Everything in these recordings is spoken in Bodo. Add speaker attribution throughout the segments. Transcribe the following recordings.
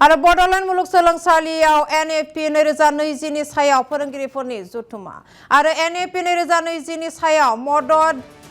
Speaker 1: आरो बड'लेण्ड मुलुगसोलोंसालियाव एनएपि 2020 नि सायाव फोरोंगिरिफोरनि जथुमा आरो एनएपि 2020 नि सायाव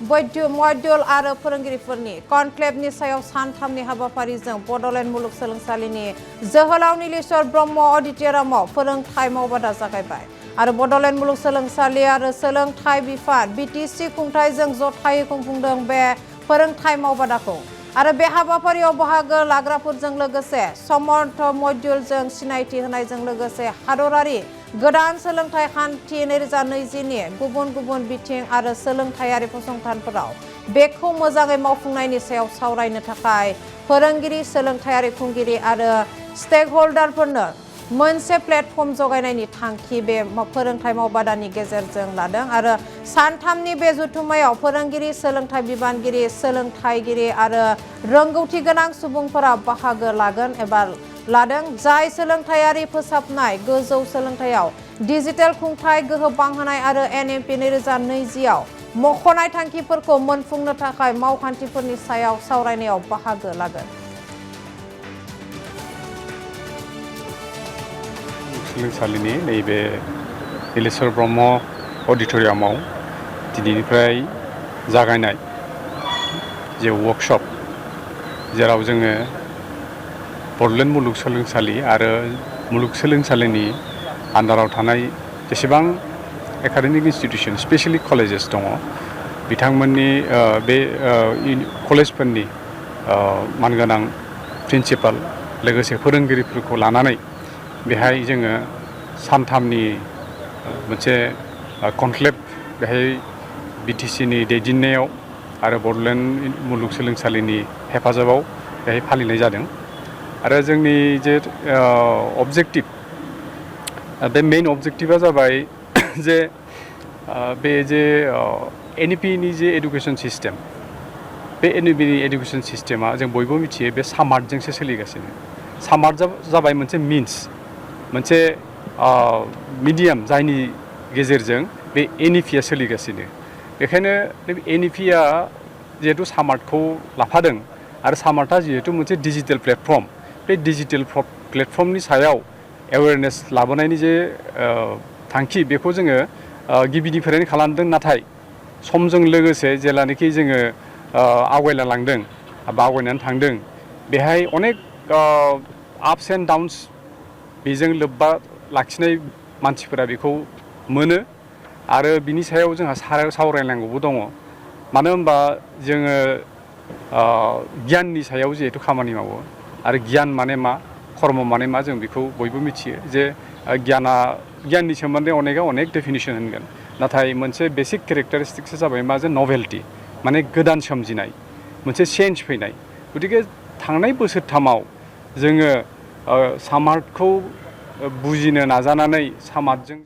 Speaker 1: बड'ल आरो फोरोंगिरिफोरनि कनक्लेभनि सायाव सानथामनि हाबाफारिजों बड'लेण्ड मुलुगसोलोंसालिनि जोहोलाव नीलेश्वर ब्रह्म अडिटोरियामाव फोरोंथाय मावबादा जागायबाय आरो बड'लेण्ड मुलुगसोलोंसालि आरो सोलोंथाय बिफान बिटिसि खुंथायजों जथायै खुंफुंदों बे फोरोंथाय मावबादाखौ आरो बे हाबाफारियाव बाहागो लाग्राफोरजों लोगोसे समर्थ मड्युलजों सिनायथि होनायजों लोगोसे हादरारि गोदान सोलोंथाय खान्थि 2020 नि गुबुन गुबुन बिथिं आरो सोलोंथायारि फसंथानफोराव बेखौ मोजाङै मावफुंनायनि सायाव सावरायनो थाखाय फोरोंगिरि सोलोंथायारि खुंगिरि आरो स्टेकहोल्डारफोरनो मोनसे प्लेटफर्म जगायनायनि थांखि बे फोरोंथाय मावबादानि गेजेरजों लादों आरो सानथामनि बे जथुम्मायाव फोरोंगिरि सोलोंथाय बिबानगिरि सोलोंथायगिरि आरो रोंगौथि गोनां सुबुंफोरा बाहागो लागोन एबा लादों जाय सोलोंथायारि फोसाबनाय गोजौ सोलोंथायाव डिजिटेल खुंथाय गोहो बांहोनाय आरो एनएपि 2020 आव मख'नाय थांखिफोरखौ मोनफुंनो थाखाय मावखान्थिफोरनि सायाव सावरायनायाव बाहागो लागोन।
Speaker 2: सोलोंसालिनि नैबे नीलेश्वर ब्रह्म अडिटोरियामाव दिनैनिफ्राय जागायनाय जे वर्कशप जेराव जोङो बड'लेण्ड मुलुगसोलोंसालि आरो मुलुगसोलोंसालिनि आन्दाराव थानाय जेसेबां एकाडेमिक इन्स्टिटिउसन स्पेसियेलि कलेजेस दङ बिथांमोननि बे कलेजफोरनि मानगोनां प्रिन्सिपाल लोगोसे फोरोंगिरिफोरखौ लानानै बेहाय जोङो सानथामनि मोनसे कनक्लेभ बेहाय बिटिसिनि दैदेननायाव आरो बड'लेण्ड मुलुगसोलोंसालिनि हेफाजाबाव बेहाय फालिनाय जादों आरो जोंनि जे अबजेक्टिभ बे मेइन अबजेक्टिभा जाबाय जे बे जे एनइपिनि जे एडुकेसन सिस्टेम बे एनइपिनि एडुकेसन सिस्टेमा जों बयबो मिथियो बे सामार्टजोंसो सोलिगासिनो। सामार्ट जाबाय मोनसे मिन्स मोनसे मिडियाम जायनि गेजेरजों बे एनइपिया सोलिगासिनो। बेखायनो बे एनइपिया जिहेतु सामार्टखौ लाफादों आरो सामार्टआ जिहेतु मोनसे डिजिटेल प्लेटफर्म बे डिजिटेल प्लेटफर्मनि सायाव एवेयारनेस लाबोनायनि जे थांखि बेखौ जोङो गिबिनिफ्रायनो खालामदों नाथाय समजों लोगोसे जेलानाखि जोङो आवगायलांदों बा आवगायनानै थांदों बेहाय अनेक आपस एन्ड डाउन्स बेजों लोब्बा लाखिनाय मानसिफोरा बेखौ मोनो आरो बिनि सायाव जोंहा सावरायनांगौबो दङ मानो होनबा जोङो गियाननि सायाव जिहेतु खामानि मावो आरो गियान माने मा कर्म माने मा जों बेखौ बयबो मिथियो जे गियाननि सोमोन्दै अनेक डेफिनेसन होनगोन नाथाय मोनसे बेसिक केरेक्टारिस्टिक्सआ जाबाय मा जे नभेल्टि माने गोदान सोमजिनाय मोनसे चेन्ज फैनाय। गतिके थांनाय बोसोरथामाव जोङो सामार्टखौ बुजिनो नाजानानै सामार्टजों